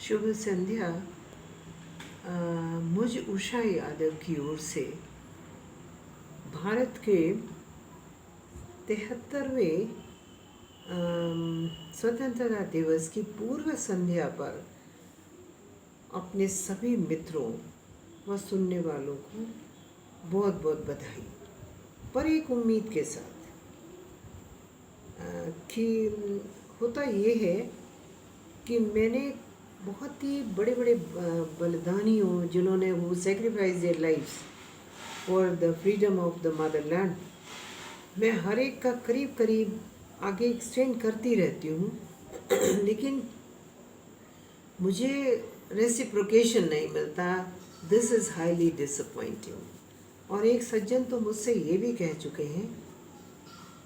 शुभ संध्या। मुझ उषा यादव की ओर से भारत के 73वें स्वतंत्रता दिवस की पूर्व संध्या पर अपने सभी मित्रों व सुनने वालों को बहुत बहुत बधाई, पर एक उम्मीद के साथ कि होता ये है कि मैंने बहुत ही बड़े बड़े बलिदानियों जिन्होंने वो sacrifice their lives for the freedom of the motherland, मैं हर एक का करीब करीब आगे एक्सटेंड करती रहती हूँ लेकिन मुझे रेसिप्रोकेशन नहीं मिलता। This is highly disappointing. और एक सज्जन तो मुझसे ये भी कह चुके हैं,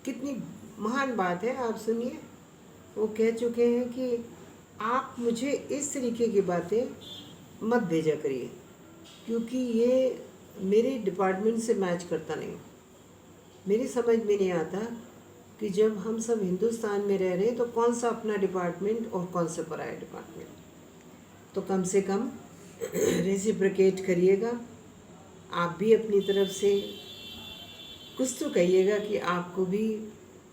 कितनी महान बात है, आप सुनिए। वो कह चुके हैं कि आप मुझे इस तरीके की बातें मत भेजा करिए क्योंकि ये मेरे डिपार्टमेंट से मैच करता नहीं। मेरी समझ में नहीं आता कि जब हम सब हिंदुस्तान में रह रहे हैं तो कौन सा अपना डिपार्टमेंट और कौन सा पराया डिपार्टमेंट। तो कम से कम रेसिप्रोकेट करिएगा। आप भी अपनी तरफ से कुछ तो कहिएगा कि आपको भी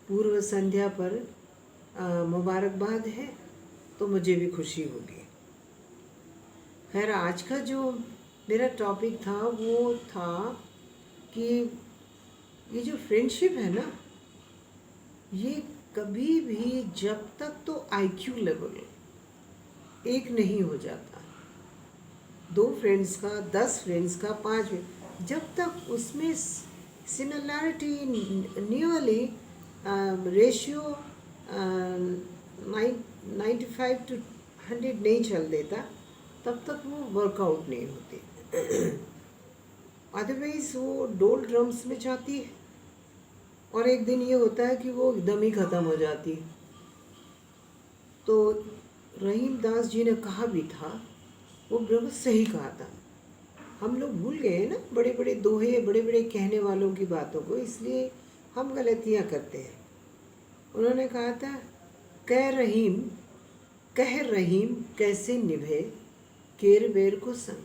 पूर्व संध्या पर मुबारकबाद है, तो मुझे भी खुशी होगी। खैर, आज का जो मेरा टॉपिक था वो था कि ये जो फ्रेंडशिप है ना, ये कभी भी जब तक तो आईक्यू लेवल एक नहीं हो जाता, 2 फ्रेंड्स का, 10 फ्रेंड्स का, 5, जब तक उसमें सिमिलैरिटी नियरली रेशियो 95-100 नहीं चल देता, तब तक वो वर्कआउट नहीं होती। अदरवाइज वो डोल ड्रम्स में जाती है और एक दिन ये होता है कि वो एकदम ही ख़त्म हो जाती है। तो रहीम दास जी ने कहा भी था, वो बिल्कुल सही कहा था। हम लोग भूल गए हैं ना बड़े बड़े दोहे, बड़े बड़े कहने वालों की बातों को, इसलिए हम गलतियाँ करते हैं। उन्होंने कहा था, कह रहीम कैसे निभे केर बेर को संग।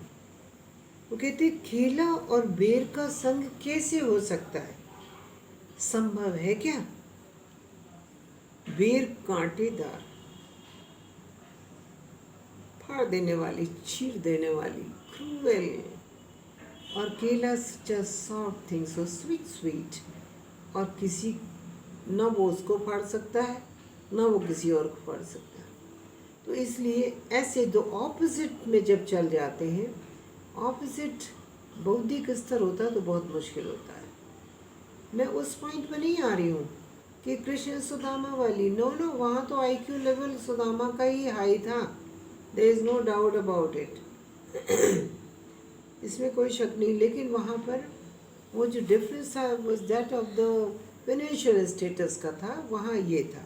वो कहते, केला और बेर का संग कैसे हो सकता है, संभव है क्या। बेर कांटेदार, फाड़ देने वाली, चीर देने वाली, क्रूएल, और केला such a soft thing, so sweet sweet, और किसी न वो उसको फाड़ सकता है न वो किसी और को फाड़ सकता है। तो इसलिए ऐसे दो ऑपोजिट में जब चल जाते हैं, ऑपोजिट बौद्धिक स्तर होता है तो बहुत मुश्किल होता है। मैं उस पॉइंट पर नहीं आ रही हूँ कि कृष्ण सुदामा वाली, नो, वहाँ तो आईक्यू लेवल सुदामा का ही हाई था, there is no doubt about it, इसमें कोई शक नहीं। लेकिन वहाँ पर वो जो डिफरेंस था was that of the financial status का था, वहाँ ये था।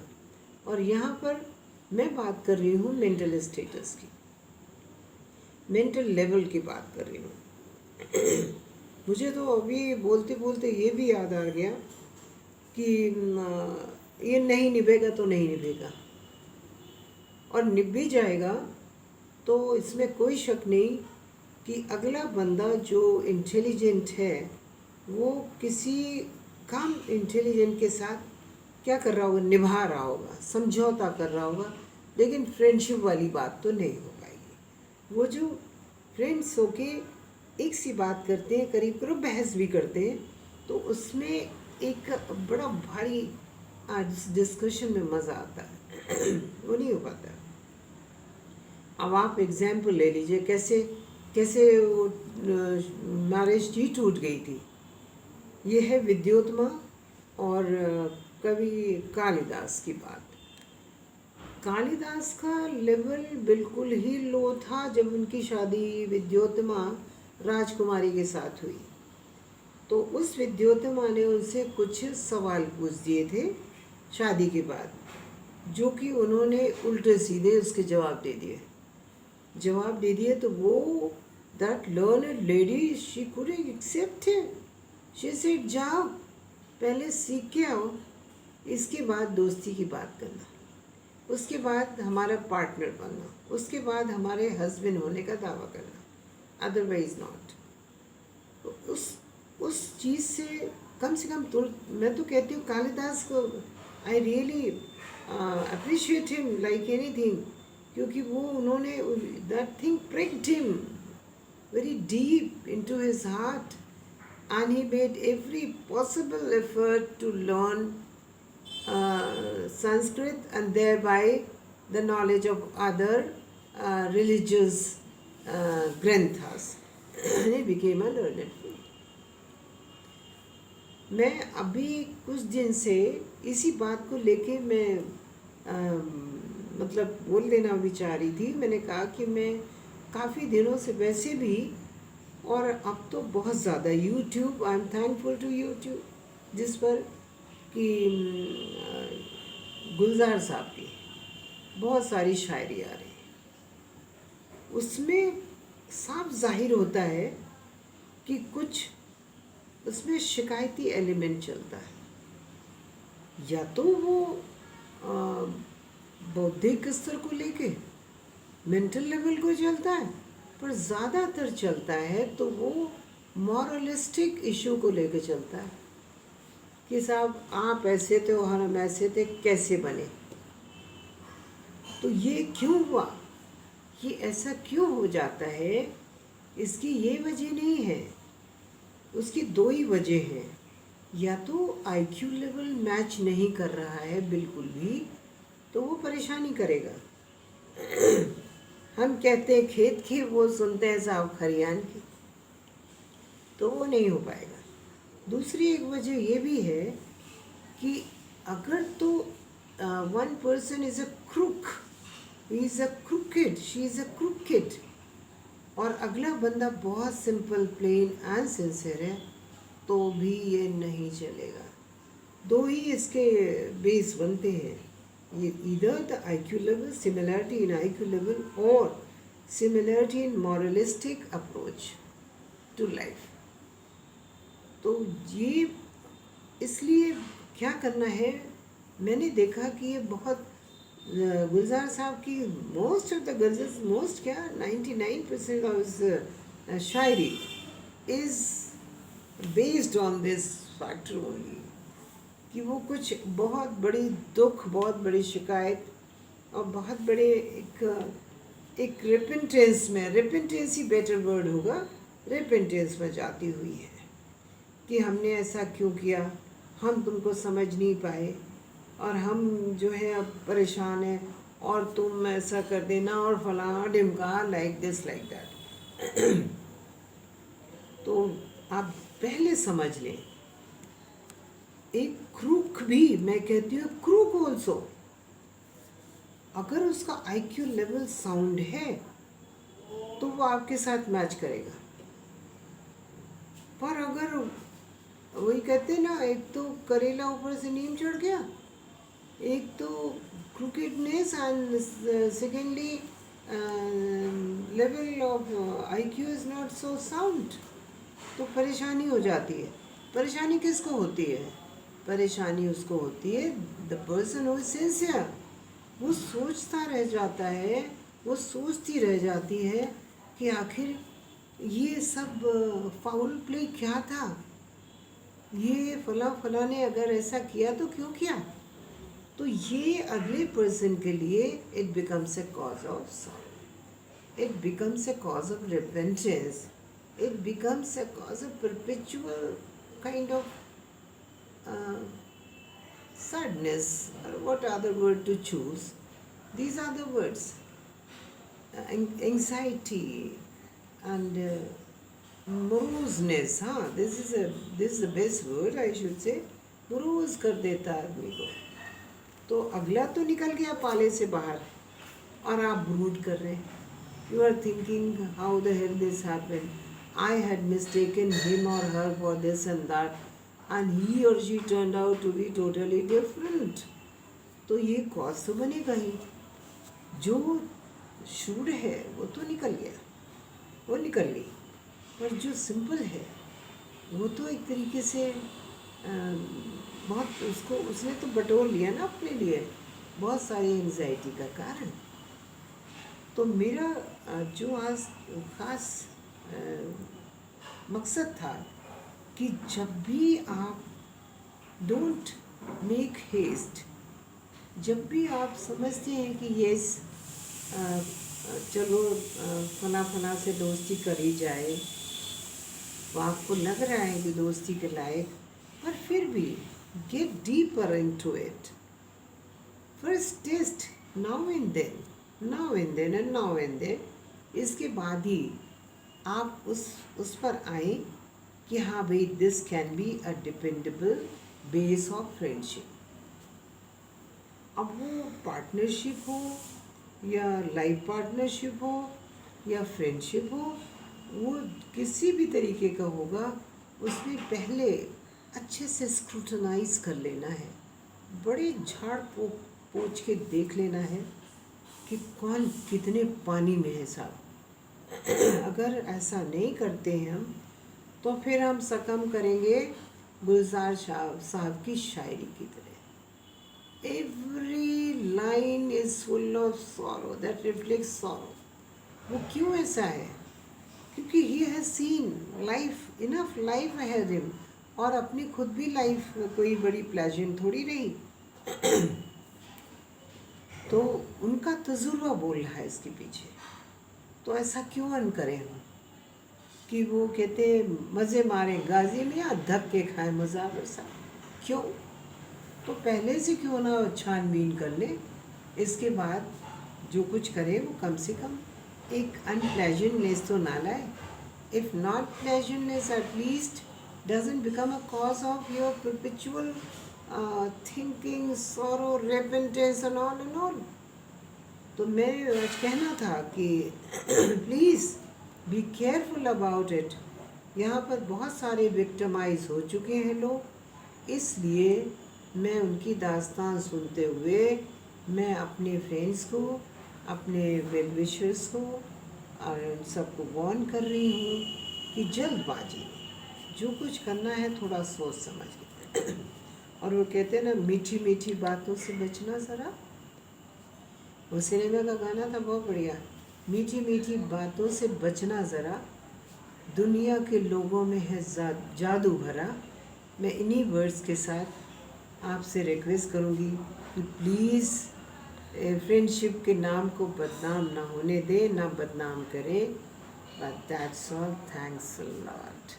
और यहाँ पर मैं बात कर रही हूँ मेंटल स्टेटस की, मेंटल लेवल की बात कर रही हूँ। मुझे तो अभी बोलते बोलते ये भी याद आ गया कि ये नहीं निभेगा तो नहीं निभेगा, और निभ भी जाएगा तो इसमें कोई शक नहीं कि अगला बंदा जो इंटेलिजेंट है वो किसी काम इंटेलिजेंट के साथ क्या कर रहा होगा, निभा रहा होगा, समझौता कर रहा होगा, लेकिन फ्रेंडशिप वाली बात तो नहीं हो पाएगी। वो जो फ्रेंड्स होके एक सी बात करते हैं, करीब करीब बहस भी करते हैं, तो उसमें एक बड़ा भारी डिस्कशन में मज़ा आता है वो नहीं हो पाता। अब आप एग्जाम्पल ले लीजिए, कैसे वो मैरिज ही टूट गई थी। ये है विद्योत्मा और कवि कालिदास की बात। कालिदास का लेवल बिल्कुल ही लो था जब उनकी शादी विद्योत्मा राजकुमारी के साथ हुई। तो उस विद्योत्मा ने उनसे कुछ सवाल पूछ दिए थे शादी के बाद, जो कि उन्होंने उल्टे सीधे उसके जवाब दे दिए। तो वो that learned lady, she couldn't accept him. She said, जाओ पहले सीख के आओ, इसके बाद दोस्ती की बात करना। उसके बाद हमारा पार्टनर बनना, उसके बाद हमारे हस्बैंड होने का दावा करना, अदरवाइज नॉट। तो उस चीज़ से कम तो मैं तो कहती हूँ कालिदास को I really appreciate him like anything, क्योंकि वो उन्होंने that thing pricked him very deep into his heart, and he made every possible effort to learn Sanskrit and thereby the knowledge of other religious granthas. He became a learned fool. मैं अभी कुछ दिन से इसी बात को लेके मैं मतलब बोल देना विचार रही थी। मैंने कहा कि मैं काफ़ी दिनों से वैसे भी, और अब तो बहुत ज़्यादा YouTube, I am thankful to YouTube, जिस पर कि गुलजार साहब की बहुत सारी शायरी आ रही है। उसमें साफ जाहिर होता है कि कुछ उसमें शिकायती एलिमेंट चलता है, या तो वो बौद्धिक स्तर को लेके मेंटल लेवल को चलता है, पर ज़्यादातर चलता है तो वो मॉरलिस्टिक इशू को लेके चलता है कि साहब आप ऐसे थे और हम ऐसे थे, कैसे बने। तो ये क्यों हुआ, ये ऐसा क्यों हो जाता है, इसकी ये वजह नहीं है, उसकी दो ही वजह हैं। या तो आईक्यू लेवल मैच नहीं कर रहा है बिल्कुल भी, तो वो परेशानी करेगा। हम कहते हैं खेत की, वो सुनते हैं साहब खरियान की, तो वो नहीं हो पाएगा। दूसरी एक वजह ये भी है कि अगर तो one person is a crook, he is a crooked, she is a crooked, और अगला बंदा बहुत सिंपल, प्लेन एंड सिंसियर है, तो भी ये नहीं चलेगा। दो ही इसके बेस बनते हैं, ये इधर the IQ level, similarity in IQ level, और similarity in moralistic approach to life. तो ये इसलिए क्या करना है, मैंने देखा कि ये बहुत गुलजार साहब की most of the ghazals, most क्या 99% of Shayari is based on this factor only, कि वो कुछ बहुत बड़ी दुख, बहुत बड़ी शिकायत और बहुत बड़े एक रिपेंटेंस में, रिपेंटेंस ही बेटर वर्ड होगा, रिपेंटेंस में जाती हुई है कि हमने ऐसा क्यों किया, हम तुमको समझ नहीं पाए, और हम जो है अब परेशान हैं, और तुम ऐसा कर देना, और फलाना ढिमका, लाइक दिस लाइक दैट। तो आप पहले समझ लें, एक क्रूक भी, मैं कहती हूँ क्रूक ऑल्सो, अगर उसका आईक्यू लेवल साउंड है तो वो आपके साथ मैच करेगा। पर अगर वही कहते हैं ना, एक तो करेला ऊपर से नीम चढ़ गया, एक तो crookedness, and secondly level of IQ is not so sound, तो परेशानी हो जाती है। परेशानी किसको होती है? परेशानी उसको होती है the person who is sincere. वो सोचता रह जाता है, वो सोचती रह जाती है कि आखिर ये सब फाउल प्ले क्या था, ये फला ने अगर ऐसा किया तो क्यों किया। तो ये अगले पर्सन के लिए it becomes a cause of sorrow, it becomes a cause of repentance, it becomes a cause of perpetual kind of sadness, or what other word to choose. These are the words, anxiety and moroseness. This is the best word I should say. morose कर देता है आदमी को। तो अगला तो निकल गया पाले से बाहर, और आप ब्रूड कर रहे हैं, you are thinking how the hell this happened, I had mistaken him or her for this and that, and he or she turned out to be totally different. तो ये कॉज तो बनेगा ही। जो शूड है वो तो निकल गया, वो निकल गई, पर जो सिंपल है वो तो एक तरीके से बहुत उसको उसने तो बटोर लिया ना अपने लिए, बहुत सारी एंजाइटी का कारण। तो मेरा जो आज खास मकसद था कि जब भी आप डोंट मेक हेस्ट, जब भी आप समझते हैं कि यस चलो फला फला से दोस्ती करी जाए, वो आपको लग रहा है कि दोस्ती के लायक, पर फिर भी get deeper into it. First test now and then, now and then and now and then, इसके बाद ही आप उस पर आए कि हाँ भाई this can be a dependable base of friendship. अब वो पार्टनरशिप हो या लाइफ पार्टनरशिप हो या फ्रेंडशिप हो, वो किसी भी तरीके का होगा, उसमें पहले अच्छे से स्क्रूटनाइज कर लेना है, बड़े झाड़ पोंछ के देख लेना है कि कौन कितने पानी में है साहब। अगर ऐसा नहीं करते हैं हम, तो फिर हम सकम करेंगे गुलजार साहब की शायरी की तरह, every line is full of sorrow that reflects sorrow. वो क्यों ऐसा है? क्योंकि he has seen life, enough life ahead him, और अपनी खुद भी लाइफ कोई बड़ी प्लेजेंट थोड़ी रही। तो उनका तजुर्बा बोल रहा है इसके पीछे। तो ऐसा क्यों न करें हम कि वो कहते मज़े मारे गाजी में या धक्के खाए मज़ा वैसा, क्यों? तो पहले से क्यों ना छानबीन कर ले, इसके बाद जो कुछ करे वो कम से कम एक अनप्लेजेंटनेस तो ना लाए। If not pleasantness, at least doesn't become a cause of your perpetual thinking, sorrow, repentance and all. तो मैं आज कहना था कि please be careful about it. यहाँ पर बहुत सारे विक्टिमाइज हो चुके हैं लोग, इसलिए मैं उनकी दास्तान सुनते हुए मैं अपने फ्रेंड्स को, अपने वेल विशर्स को और उन सबको वार्न कर रही हूँ कि जल्दबाजी, जो कुछ करना है थोड़ा सोच समझ के। और वो कहते हैं ना, मीठी मीठी बातों से बचना ज़रा। वो सिनेमा का गाना था बहुत बढ़िया, मीठी मीठी बातों से बचना ज़रा, दुनिया के लोगों में है जादू भरा। मैं इन्हीं वर्ड्स के साथ आपसे रिक्वेस्ट करूँगी कि प्लीज़ फ्रेंडशिप के नाम को बदनाम ना होने दे, ना बदनाम करें। But that's all, thanks a lot.